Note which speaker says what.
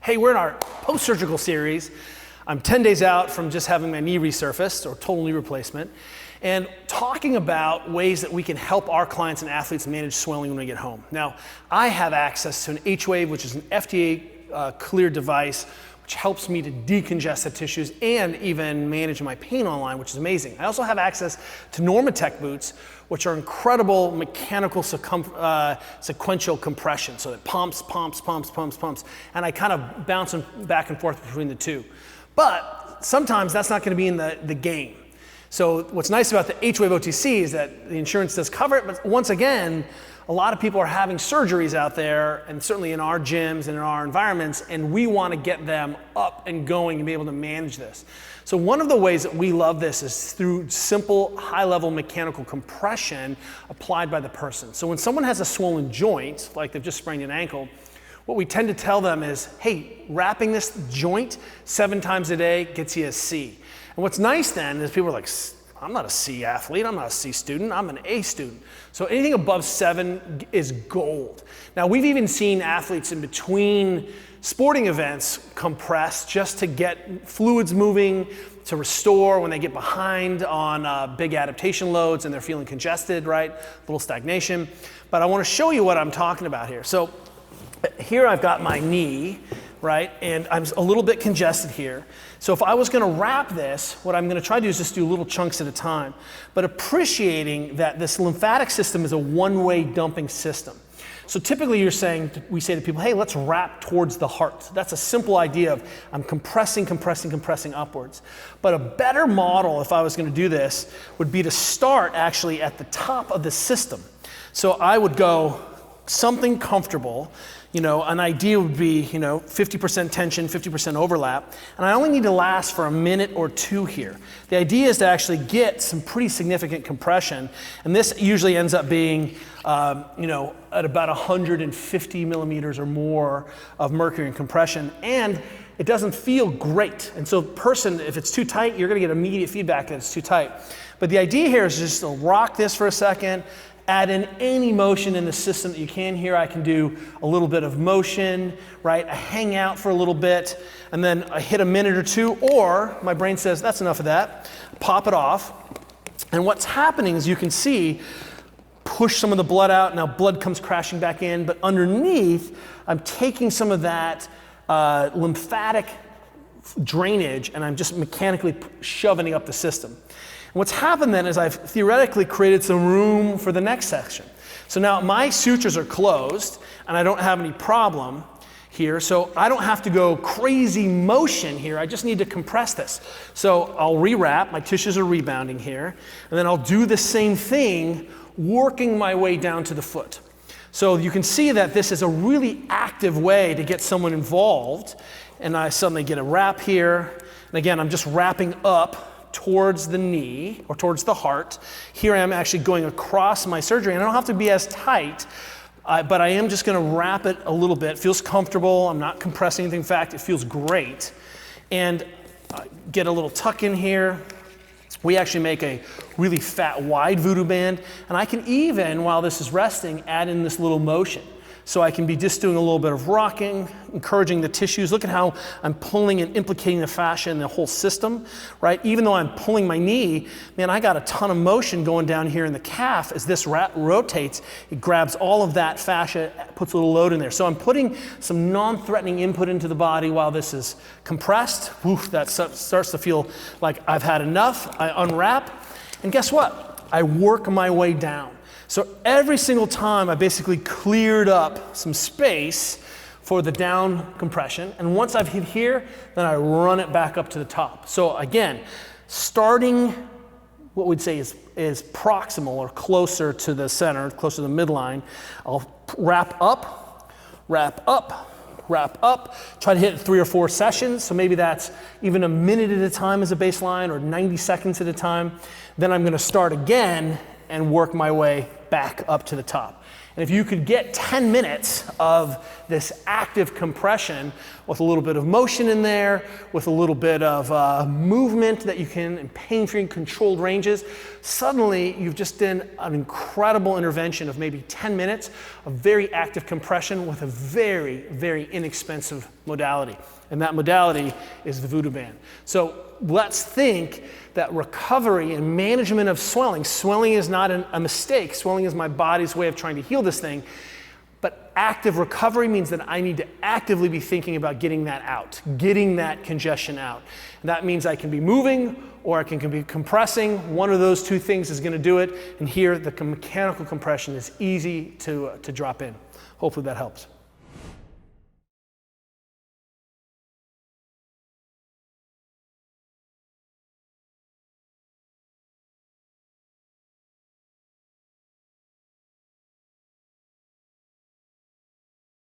Speaker 1: Hey, we're in our post-surgical series. I'm 10 days out from just having my knee resurfaced or total knee replacement, and talking about ways that we can help our clients and athletes manage swelling when we get home. Now, I have access to an H-Wave, which is an FDA cleared device, which helps me to decongest the tissues and even manage my pain online, which is amazing. I also have access to Normatec boots, which are incredible mechanical sequential compression. So it pumps, and I kind of bounce them back and forth between the two. But sometimes that's not gonna be in the game. So what's nice about the H-Wave OTC is that the insurance does cover it, but once again, a lot of people are having surgeries out there, and certainly in our gyms and in our environments, and we want to get them up and going and be able to manage this. So one of the ways that we love this is through simple high-level mechanical compression applied by the person. So when someone has a swollen joint, like they've just sprained an ankle, what we tend to tell them is, hey, wrapping this joint 7 times a day gets you a C. And what's nice then is people are like, I'm not a C athlete, I'm not a C student, I'm an A student. So anything above 7 is gold. Now we've even seen athletes in between sporting events compress just to get fluids moving, to restore when they get behind on big adaptation loads and they're feeling congested, right? A little stagnation. But I want to show you what I'm talking about here. So here I've got my knee, right? And I'm a little bit congested here. So if I was gonna wrap this, what I'm gonna try to do is just do little chunks at a time, but appreciating that this lymphatic system is a one-way dumping system. So typically we say to people, hey, let's wrap towards the heart. That's a simple idea of I'm compressing upwards. But a better model, if I was gonna do this, would be to start actually at the top of the system. So I would go something comfortable. An idea would be, 50% tension, 50% overlap, and I only need to last for a minute or 2 here. The idea is to actually get some pretty significant compression, and this usually ends up being, at about 150 millimeters or more of mercury in compression, and it doesn't feel great. And so if it's too tight, you're gonna get immediate feedback that it's too tight. But the idea here is just to rock this for a second, add in any motion in the system that you can. Here I can do a little bit of motion, right? I hang out for a little bit, and then I hit a minute or 2, or my brain says, that's enough of that, pop it off. And what's happening is you can see, push some of the blood out, now blood comes crashing back in, but underneath, I'm taking some of that lymphatic drainage, and I'm just mechanically shoving it up the system. What's happened then is I've theoretically created some room for the next section. So now my sutures are closed and I don't have any problem here, so I don't have to go crazy motion here, I just need to compress this. So I'll rewrap, my tissues are rebounding here, and then I'll do the same thing, working my way down to the foot. So you can see that this is a really active way to get someone involved, and I suddenly get a wrap here, and again, I'm just wrapping up towards the knee or towards the heart. Here I am actually going across my surgery, and I don't have to be as tight, but I am just gonna wrap it a little bit. It feels comfortable, I'm not compressing anything. In fact, it feels great. And get a little tuck in here. We actually make a really fat, wide voodoo band, and I can even, while this is resting, add in this little motion. So I can be just doing a little bit of rocking, encouraging the tissues. Look at how I'm pulling and implicating the fascia in the whole system, right? Even though I'm pulling my knee, man, I got a ton of motion going down here in the calf. As this rotates, it grabs all of that fascia, puts a little load in there. So I'm putting some non-threatening input into the body while this is compressed. Oof, that starts to feel like I've had enough. I unwrap, and guess what? I work my way down. So every single time I basically cleared up some space for the down compression, and once I've hit here, then I run it back up to the top. So again, starting what we'd say is proximal or closer to the center, closer to the midline, I'll wrap up, try to hit 3 or 4 sessions, so maybe that's even a minute at a time as a baseline or 90 seconds at a time. Then I'm gonna start again and work my way back up to the top. And if you could get 10 minutes of this active compression with a little bit of motion in there, with a little bit of movement that you can in pain-free controlled ranges, suddenly you've just done an incredible intervention of maybe 10 minutes of very active compression with a very, very inexpensive modality. And that modality is the Voodoo Band. So let's think that recovery and management of swelling, swelling is not a mistake. Swelling is my body's way of trying to heal this thing. But active recovery means that I need to actively be thinking about getting that out, getting that congestion out. And that means I can be moving or I can be compressing. One of those two things is going to do it. And here, the mechanical compression is easy to drop in. Hopefully that helps.